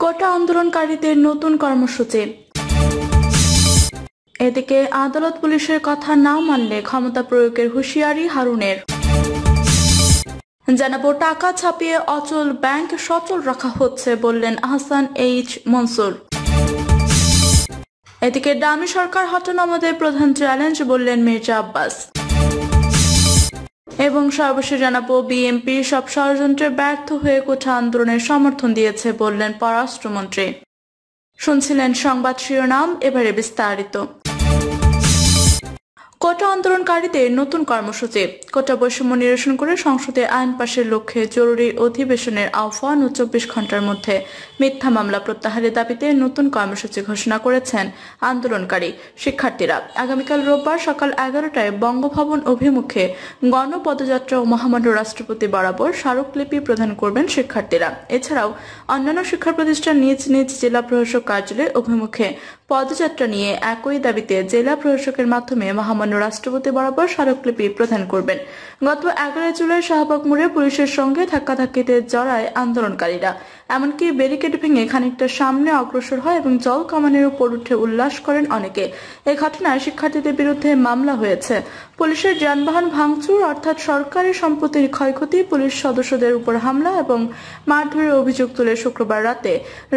কোটা আন্দোলনকারীদের নতুন কর্মসূচি। এদিকে আদালত পুলিশের কথা না মানলে ক্ষমতা প্রয়োগের হুঁশিয়ারি হারুনের। জানাবো টাকা ছাপিয়ে অচল ব্যাংক সচল রাখা হচ্ছে বললেন আহসান এইচ মনসুর। এদিকে ডামি সরকার হটানো আমাদের প্রধান চ্যালেঞ্জ বললেন মির্জা আব্বাস। এবং সর্বশেষ জানাবো বিএনপি সব ষড়যন্ত্রে ব্যর্থ হয়ে কোটা আন্দোলনের সমর্থন দিয়েছে বললেন পররাষ্ট্রমন্ত্রী। শুনছিলেন সংবাদ শিরোনাম, এবারে বিস্তারিত। কোটা আন্দোলনকারীদের নতুন কর্মসূচি। কোটা বৈষম্য নিরসন করে সংসদে আইন পাশের লক্ষ্যে জরুরি অধিবেশনের আহ্বান ও 24 ঘন্টার মধ্যে মিথ্যা মামলা প্রত্যাহারের দাবিতে নতুন কর্মসূচি ঘোষণা করেছেন আন্দোলনকারী শিক্ষার্থীরা। আগামীকাল রোববার সকাল 11টায় বঙ্গভবন অভিমুখে গণপদযাত্রা ও মহামান্য রাষ্ট্রপতি বরাবর স্মারকলিপি প্রদান করবেন শিক্ষার্থীরা। এছাড়াও অন্যান্য শিক্ষা প্রতিষ্ঠান নিজ নিজ জেলা প্রশাসক কার্যালয় অভিমুখে পদযাত্রা নিয়ে একই দাবিতে জেলা প্রশাসকের মাধ্যমে মহামান্য রাষ্ট্রপতি বরাবর স্মারকলিপি প্রদান করবেন। গত 11 জুলাই শাহবাগ মোড়ে পুলিশের সঙ্গে ধাক্কাধাক্কিতে জড়ায় আন্দোলনকারীরা। এমনকি ব্যারিকেড ভেঙে খানিকটা সামনে অগ্রসর হয় এবং জল কামানের উপর উঠে উল্লাস করেন অনেকে। এই ঘটনায় শিক্ষার্থীদের বিরুদ্ধে মামলা হয়েছে। পুলিশের যানবাহন ভাঙচুর অর্থাৎ সরকারি সম্পত্তির ক্ষয়ক্ষতি, পুলিশ সদস্যদের উপর হামলা এবং মারধরের অভিযোগ তুলে শুক্রবার রাতে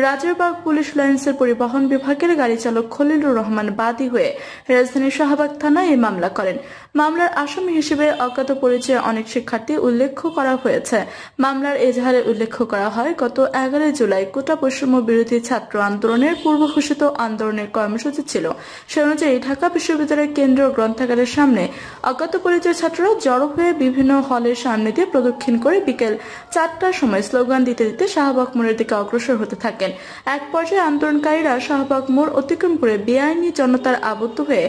রাজেরবাগ পুলিশ লাইন্সের পরিবহন বিভাগের গাড়ি চালক খলিলুর রহমান বাদী হয়ে রাজধানীর শাহবাগ থানায় এই মামলা করেন। মামলার আসামি হিসেবে অজ্ঞাত পরিচয়ে অনেক শিক্ষার্থী উল্লেখ করা হয়েছে। মামলার এজাহারে উল্লেখ করা হয়, গত 11 জুলাই কোটা বৈষম্য বিরোধী ছাত্র আন্দোলনের পূর্ব ঘোষিত আন্দোলনের কর্মসূচি ছিল। সে অনুযায়ী ঢাকা বিশ্ববিদ্যালয়ের কেন্দ্রীয় গ্রন্থাগারের সামনে অজ্ঞাত পরিচয় ছাত্ররা জড়ো হয়ে বিভিন্ন হলের সামনে দিয়ে প্রদক্ষিণ করে বিকেল 4টার সময় স্লোগান দিতে দিতে শাহবাগ মোড়ের দিকে অগ্রসর হতে থাকেন। এক পর্যায়ে আন্দোলনকারীরা শাহবাগ মোড় অতিক্রম করে বেআইনি জনতার আবদ্ধ হয়ে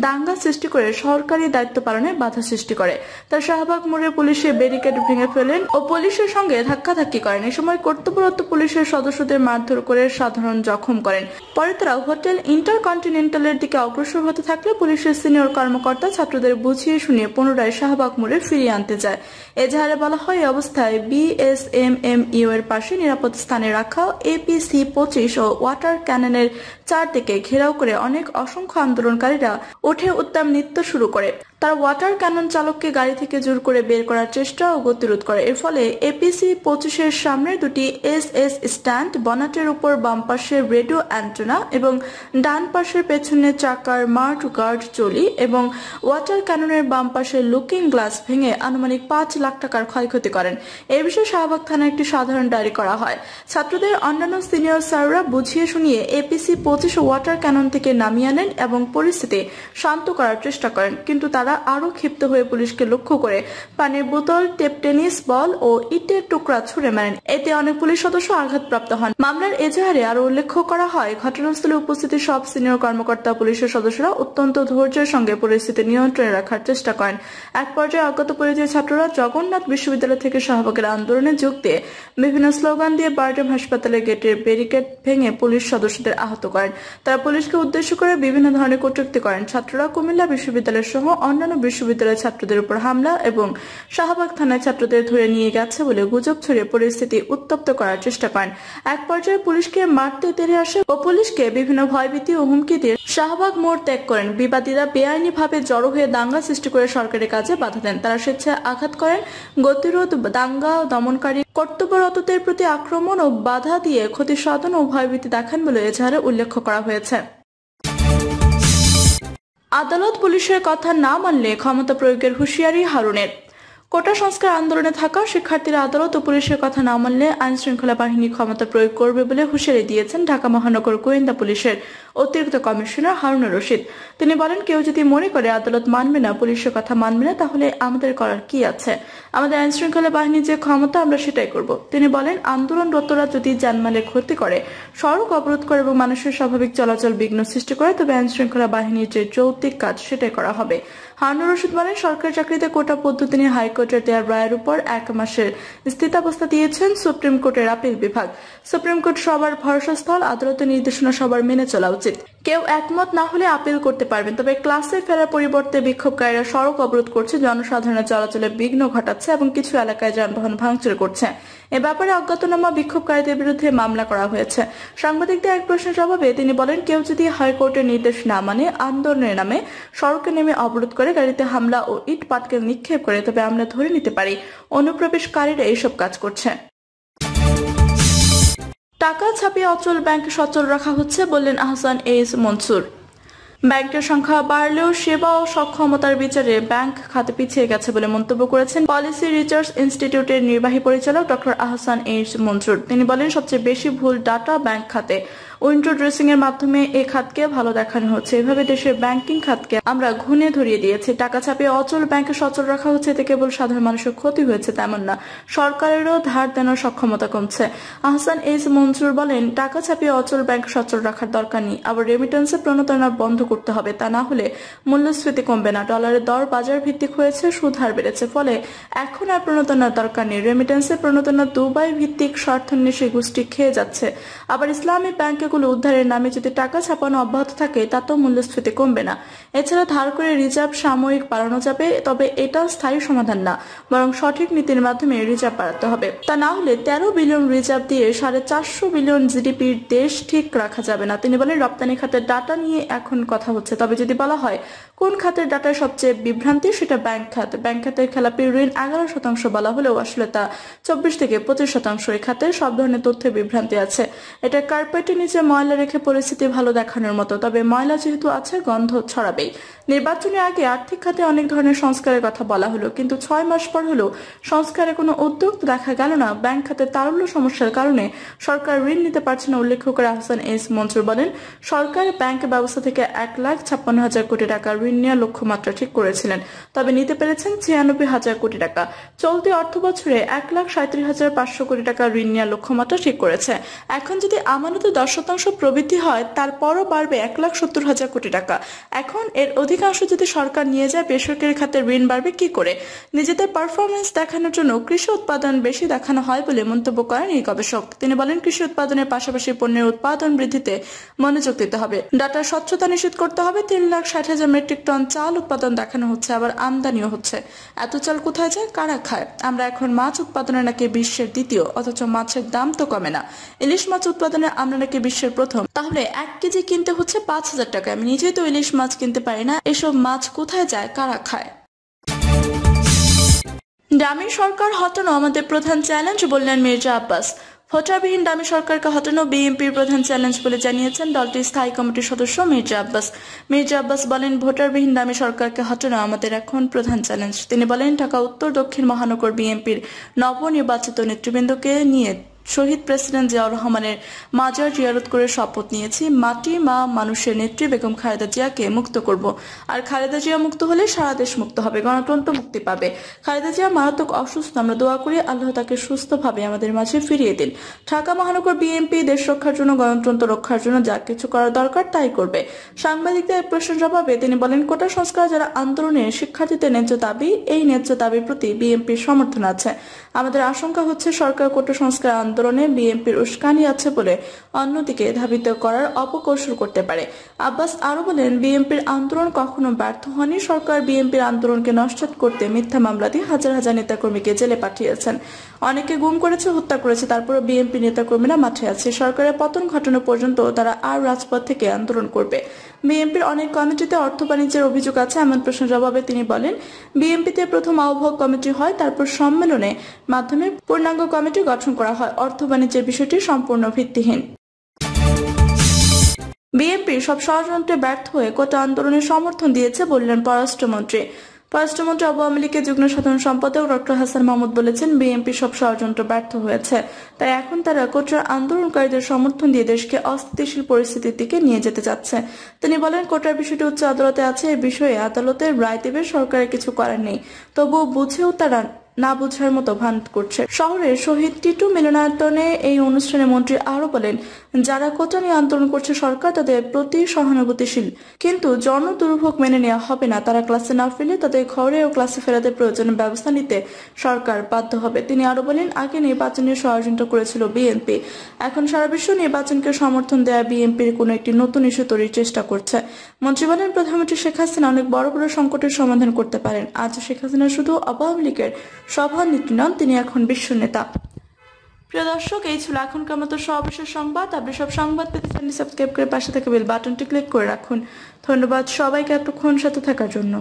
দাঙ্গা সৃষ্টি করে সরকারি দায়িত্ব পালনে বাধা সৃষ্টি করে। তার শাহবাগ মোড়ে পুলিশের ব্যারিকেড ভেঙে ফেলেন ও পুলিশের সঙ্গে ধাক্কাধাক্কি করেন। এই সময় কর্তব্যরত পুলিশের সদস্যদের মারধর করে সাধারণ জখম করেন। পরে তারা হোটেল ইন্টারকন্টিনেন্টালের দিকে অগ্রসর হতে থাকলে পুলিশের সিনিয়র কর্মকর্তা ছাত্রদের বুঝিয়ে শুনিয়ে পুনরায় শাহবাগ মোড়ে ফিরিয়ে আনতে যায়। এজাহারে বলা হয়, এই অবস্থায় বিএসএমএমইউ এর পাশে নিরাপদ স্থানে রাখা এপিসি 25 ও ওয়াটার ক্যাননের চারদিকে ঘেরাও করে অসংখ্য আন্দোলনকারীরা উঠে উত্তাম নৃত্য শুরু করে। তারা ওয়াটার ক্যানন চালককে গাড়ি থেকে জোর করে বের করার চেষ্টা ও গতিরোধ করে। এর ফলে এপিসি 25-এর সামনে দুটি এসএস স্ট্যান্ড, বনাটের উপর বাম পাশের রেডিও অ্যান্টেনা এবং ডান পাশের পেছনে চাকার মার্ট গার্ড চলি এবং ওয়াটার ক্যাননের বাম পাশের লুকিং গ্লাস ভেঙে আনুমানিক 5 লাখ টাকার ক্ষয়ক্ষতি করেন। এই বিষয়ে শাহবাগ থানায় একটি সাধারণ ডায়েরি করা হয়। ছাত্রদের অন্যান্য সিনিয়র স্যাররা বুঝিয়ে শুনিয়ে এপিসি 25 ওয়াটার ক্যানন থেকে নামিয়ে আনেন এবং পরিস্থিতি শান্ত করার চেষ্টা করেন, কিন্তু তারা আরো ক্ষিপ্ত হয়ে পুলিশকে লক্ষ্য করে পানির বোতল, টেপ টেনিস বল ও ইটের টুকরা ছুড়ে মারেন। এতে অনেক পুলিশ সদস্য আঘাতপ্রাপ্ত হন। মামলার এজাহারে আরো উল্লেখ করা হয়, ঘটনাস্থলে উপস্থিত সব সিনিয়র কর্মকর্তা পুলিশের সদস্যরা অত্যন্ত ধৈর্যের সঙ্গে পরিস্থিতি নিয়ন্ত্রণে রাখার চেষ্টা করেন। এক পর্যায়ে অজ্ঞাত পরিচয় ছাত্ররা জগন্নাথ বিশ্ববিদ্যালয় থেকে শাহবাগের আন্দোলনে যোগ দিয়ে বিভিন্ন স্লোগান দিয়ে বারডেম হাসপাতালের গেটের ব্যারিকেড ভেঙে পুলিশ সদস্যদের আহত করেন। তারা পুলিশকে উদ্দেশ্য করে বিভিন্ন ধরনের কটূক্তি করেন। ছাত্ররা কুমিল্লা বিশ্ববিদ্যালয় সহ অন্যান্য বিশ্ববিদ্যালয়ের ছাত্রদের উপর হামলা এবং শাহবাগ থানায় ছাত্রদের ধরে নিয়ে গেছে বলে গুজব ছড়িয়ে পরিস্থিতি উত্তপ্ত করার চেষ্টা করেন। এক পর্যায়ে পুলিশকে মারতে তেড়ে আসে ও পুলিশকে বিভিন্ন ভয়ভীতি ও হুমকি দিয়ে শাহবাগ মোড় ত্যাগ করেন। বিবাদীরা বেআইনিভাবে জড়ো হয়ে দাঙ্গা সৃষ্টি করে সরকারের কাজে বাধা দেন। তারা স্বেচ্ছায় আঘাত করেন। গতিরোধ, দাঙ্গা দমনকারী কর্তব্যরতদের প্রতি আক্রমণ ও বাধা দিয়ে ক্ষতি সাধন ও ভয়ভীতি দেখান বলে এজাহারে উল্লেখ করা হয়েছে। আদালত পুলিশের কথা না মানলে ক্ষমতা প্রয়োগের হুঁশিয়ারি হারুনের। কোটা সংস্কার আন্দোলনে থাকা শিক্ষার্থীরা আদালত ও পুলিশের কথা না মানলে আইন শৃঙ্খলা বাহিনী ক্ষমতা প্রয়োগ করবে বলে হুঁশিয়ারি দিয়েছেন ঢাকা মহানগর গোয়েন্দা পুলিশের অতিরিক্ত কমিশনার হারুনুর রশিদ। তিনি বলেন, কেউ যদি মনে করে আদালত মানবে না, পুলিশের কথা মানবে না, তাহলে আমাদের করার কি আছে? আমাদের আইন শৃঙ্খলা বাহিনীর যে ক্ষমতা আমরা সেটাই করব। তিনি বলেন, আন্দোলনরতরা যদি জানমালের ক্ষতি করে, সড়ক অবরোধ করে এবং মানুষের স্বাভাবিক চলাচল বিঘ্ন সৃষ্টি করে, তবে আইন শৃঙ্খলা বাহিনীর যে যৌক্তিক কাজ সেটাই করা হবে। হারুনুর রশিদ বলেন, সরকারি চাকরিতে কোটা পদ্ধতি নিয়ে হাইকোর্টের দেওয়া রায়ের উপর 1 মাসের স্থিতাবস্থা দিয়েছেন সুপ্রিম কোর্টের আপিল বিভাগ। সুপ্রিম কোর্ট সবার ভরসাস্থল, আদালতের নির্দেশনা সবার মেনে চলা উচিত। কেউ একমত না হলে আপিল করতে পারবেন, তবে ক্লাসে ফেরার পরিবর্তে বিক্ষোভকারীরা সড়ক অবরোধ করছে, জনসাধারণের চলাচলে বিঘ্ন ঘটাচ্ছে এবং কিছু এলাকায় যানবাহন ভাঙচুর করছে। এ ব্যাপারে অজ্ঞাতনামা বিক্ষোভকারীদের বিরুদ্ধে মামলা করা হয়েছে। সাংবাদিকদের এক প্রশ্নের জবাবে তিনি বলেন, কেউ যদি হাইকোর্টের নির্দেশ না মানে আন্দোলনের নামে সড়কে নেমে অবরোধ করে, গাড়িতে হামলা ও ইট পাটকেল নিক্ষেপ করে, তবে আমরা ধরে নিতে পারি অনুপ্রবেশকারীরা এইসব কাজ করছে। টাকা ছাপিয়ে অচল ব্যাংক সচল রাখা হচ্ছে বললেন আহসান এইচ মনসুর। ব্যাংকের সংখ্যা বাড়লেও সেবা ও সক্ষমতার বিচারে ব্যাংক খাতে পিছিয়ে গেছে বলে মন্তব্য করেছেন পলিসি রিসার্চ ইনস্টিটিউটের নির্বাহী পরিচালক ডক্টর আহসান এইচ মনসুর। তিনি বলেন, সবচেয়ে বেশি ভুল ডাটা ব্যাংক খাতে। উইন্ডো ড্রেসিং এর মাধ্যমে এই খাতকে ভালো দেখানো হচ্ছে। এভাবে দেশের ব্যাংকিং খাতকে আমরা ঘুণে ধরিয়ে দিয়েছি। টাকা ছাপিয়ে অচল ব্যাংকে সচল রাখা হচ্ছে, এতে কেবল সাধারণ মানুষের ক্ষতি হয়েছে তেমন না, সরকারেরও ধার দেনার সক্ষমতা কমছে। আহসান এইচ মনসুর বলেন, টাকা ছাপিয়ে অচল ব্যাংক সচল রাখার দরকার নেই। আবার রেমিটেন্সে প্রণোদনা বন্ধ করতে হবে, তা না হলে মূল্যস্ফীতি কমবে না। ডলারের দর বাজার ভিত্তিক হয়েছে, সুদ হার বেড়েছে, ফলে এখন আর প্রণোদনার দরকার নেই। রেমিটেন্সে প্রণোদনা দুবাই ভিত্তিক স্বার্থান্বেষী গোষ্ঠী খেয়ে যাচ্ছে। আবার ইসলামী ব্যাংকে উদ্ধারের নামে যদি টাকা ছাপানো অব্যাহত থাকে, তাতেও মূল্যস্ফীতি কমবে না। এছাড়া ধার করে রিজার্ভ সাময়িক বাড়ানো যাবে, তবে এটা স্থায়ী সমাধান না, বরং সঠিক নীতির মাধ্যমে রিজার্ভ বাড়াতে হবে। তা না হলে 13 বিলিয়ন রিজার্ভ দিয়ে 450 বিলিয়ন জিডিপির দেশ ঠিক রাখা যাবে না। তিনি বলেন, রপ্তানি খাতের ডাটা নিয়ে এখন কথা হচ্ছে, তবে যদি বলা হয় কোন খাতের ডাটায় সবচেয়ে বিভ্রান্তি, সেটা ব্যাংক খাত। ব্যাংক খাতের খেলাপি ঋণ 11% বলা হলেও আসলে তা 24 থেকে 25%। এই খাতে সব ধরনের তথ্যের বিভ্রান্তি আছে। এটা কার্পেটের নিচে ময়লা রেখে পরিস্থিতি ভালো দেখানোর মতো, তবে ময়লা যেহেতু আছে, গন্ধ ছড়াবেই। নির্বাচনের আগে আর্থিক খাতে অনেক ধরনের সংস্কারের কথা বলা হলো, কিন্তু 6 মাস পর হলো সংস্কারের কোনো উদ্যোগ দেখা গেল না। ব্যাংক খাতে তারল্য সমস্যার কারণে সরকার ঋণ নিতে পারছে না উল্লেখ করে আহসান এইচ মনসুর বলেন, সরকার ব্যাংক ব্যবস্থা থেকে 1,56,000 কোটি টাকা ঋণ নেওয়ার লক্ষ্যমাত্রা ঠিক করেছিলেন, তবে নিতে পেরেছেন 96,000 কোটি টাকা। চলতি অর্থ বছরে 1,37,500 কোটি টাকা ঋণ নেওয়ার লক্ষ্যমাত্রা ঠিক করেছে। এখন যদি আমানতে 10% প্রবৃদ্ধি হয়, তারপরও বাড়বে 1,70,000 কোটি টাকা। এখন এর অধিকাংশ যদি সরকার নিয়ে যায়, বেসরকারি খাতে ঋণ বাড়বে কি করে? নিজেদের পারফরমেন্স দেখানোর জন্য কৃষি উৎপাদন বেশি দেখানো হয় বলে মন্তব্য করেন এই গবেষক। তিনি বলেন, কৃষি উৎপাদনের পাশাপাশি পণ্যের উৎপাদন বৃদ্ধিতে মনোযোগ দিতে হবে। ডাটার স্বচ্ছতা নিশ্চিত করতে হবে। 3,60,000 মেট্রিক টন চাল উৎপাদন দেখানো হচ্ছে, আবার আমদানিও হচ্ছে। এত চাল কোথায় যায়, কারা খায়? আমরা এখন মাছ উৎপাদনে নাকি বিশ্বের দ্বিতীয়, অথচ মাছের দাম তো কমে না। ইলিশ মাছ উৎপাদনে আমরা নাকি বিশ্বের প্রথম, তাহলে 1 কেজি কিনতে হচ্ছে 5,000 টাকা। আমি নিজেই তো ইলিশ মাছ কিনতে পারি না। এসব মাছ কোথায় যায়, কারা খায়? ডামি সরকার হটানো আমাদের প্রধান চ্যালেঞ্জ বললেন মির্জা আব্বাস। ভোটারবিহীন ডামি সরকারকে হটানো বিএনপির প্রধান চ্যালেঞ্জ বলে জানিয়েছেন দলটির স্থায়ী কমিটির সদস্য মির্জা আব্বাস। মির্জা আব্বাস বলেন, ভোটারবিহীন ডামি সরকারকে হটানো আমাদের এখন প্রধান চ্যালেঞ্জ। তিনি বলেন, ঢাকা উত্তর দক্ষিণ মহানগর বিএনপির নবনির্বাচিত নেতৃবৃন্দকে নিয়ে শহীদ প্রেসিডেন্ট জিয়াউর রহমানের মাজার জিয়ারত করে শপথ নিয়েছি, মাটি মা মানুষের নেত্রী বেগম খালেদা জিয়াকে মুক্ত করব। আর খালেদা জিয়া মুক্ত হলে সারা দেশ মুক্ত হবে, গণতন্ত্র মুক্তি পাবে। খালেদা জিয়া মারাত্মক অসুস্থ, আমরা দোয়া করি আল্লাহ তাকে সুস্থভাবে আমাদের মাঝে ফিরিয়ে দিন। ঢাকা মহানগর বিএনপি দেশ রক্ষার জন্য, গণতন্ত্র রক্ষার জন্য যা কিছু করা দরকার তাই করবে। সাংবাদিকদের প্রশ্নের জবাবে তিনি বলেন, কোটা সংস্কার যারা আন্দোলনে শিক্ষার্থীদের ন্যায্য দাবি, এই ন্যায্য দাবির প্রতি বিএনপির সমর্থন আছে। আমাদের আশঙ্কা হচ্ছে সরকার কোটা সংস্কার আন্দোলনে বিএনপির উস্কানি আছে বলে অন্যদিকে ধাবিত করার অপকৌশল করতে পারে। আব্বাস আরো বলেন, বিএনপির আন্দোলন কখনো ব্যর্থ হয়নি। সরকার বিএনপির আন্দোলনকে নস্যাৎ করতে মিথ্যা মামলা দিয়ে হাজার হাজার নেতাকর্মীকে জেলে পাঠিয়েছেন, অনেকে গুম করেছে, হত্যা করেছে, তারপরও বিএনপি নেতাকর্মীরা মাঠে আছে। সরকারের পতন ঘটানো পর্যন্ত তারা আর রাজপথ থেকে আন্দোলন করবে। বিএনপির অনেক কমিটিতে অর্থ বাণিজ্যের অভিযোগ আছে, এমন প্রশ্নের জবাবে তিনি বলেন, বিএনপিতে প্রথম আহ্বায়ক কমিটি হয়, তারপর সম্মেলনে মাধ্যমে পূর্ণাঙ্গ কমিটি গঠন করা হয়। অর্থ বাণিজ্যের বিষয়টি সম্পূর্ণ ভিত্তিহীন। বিএনপি সব ষড়যন্ত্রে ব্যর্থ হয়ে কোটা আন্দোলনের সমর্থন দিয়েছে বললেন পররাষ্ট্রমন্ত্রী। পররাষ্ট্রমন্ত্রী আওয়ামী লীগের যুগ্ম সাধারণ সম্পাদক ডক্টর হাসান মাহমুদ বলেছেন, বিএনপি সব ষড়যন্ত্র ব্যর্থ হয়েছে, তাই এখন তারা কোটার আন্দোলনকারীদের সমর্থন দিয়ে দেশকে অস্থিতিশীল পরিস্থিতির দিকে নিয়ে যেতে চাচ্ছে। তিনি বলেন, কোটার বিষয়টি উচ্চ আদালতে আছে, এ বিষয়ে আদালতের রায় দেবে, সরকারের কিছু করার নেই। তবুও বুঝেও তারা না বুঝার মতো ভান করছে। শহরের শহীদ টিটু মিলনায়তনে এই অনুষ্ঠানে মন্ত্রী আরো বলেন, যারা কোটা নিয়ে আন্দোলন করছে সরকার তাদের প্রতি সহানুভূতিশীল, কিন্তু জন দুর্ভোগ মেনে নেওয়া হবে না। তারা ক্লাসে না ফিরলে তাদের ঘরে ও ক্লাসে ফেরাতে প্রয়োজনীয় ব্যবস্থা নিতে সরকার বাধ্য হবে। তিনি আরো বলেন, আগে নির্বাচনের ষড়যন্ত্র করেছিল বিএনপি, এখন সারা বিশ্ব নির্বাচনকে সমর্থন দেয়া বিএনপির কোনো একটি নতুন ইস্যু তৈরির চেষ্টা করছে। মন্ত্রী বলেন, প্রধানমন্ত্রী শেখ হাসিনা অনেক বড় বড় সংকটের সমাধান করতে পারেন। আজ শেখ হাসিনা শুধু আওয়ামী লীগের সভানেত্রী নন, তিনি এখন বিশ্ব নেতা। প্রিয় দর্শক, এই ছিল এখনকার মতো সর্বশেষ সংবাদ। আপনি সব সংবাদ পেতে চ্যানেলটি সাবস্ক্রাইব করে পাশে থাকা বেল বাটনটি ক্লিক করে রাখুন। ধন্যবাদ সবাইকে এতক্ষণ সাথে থাকার জন্য।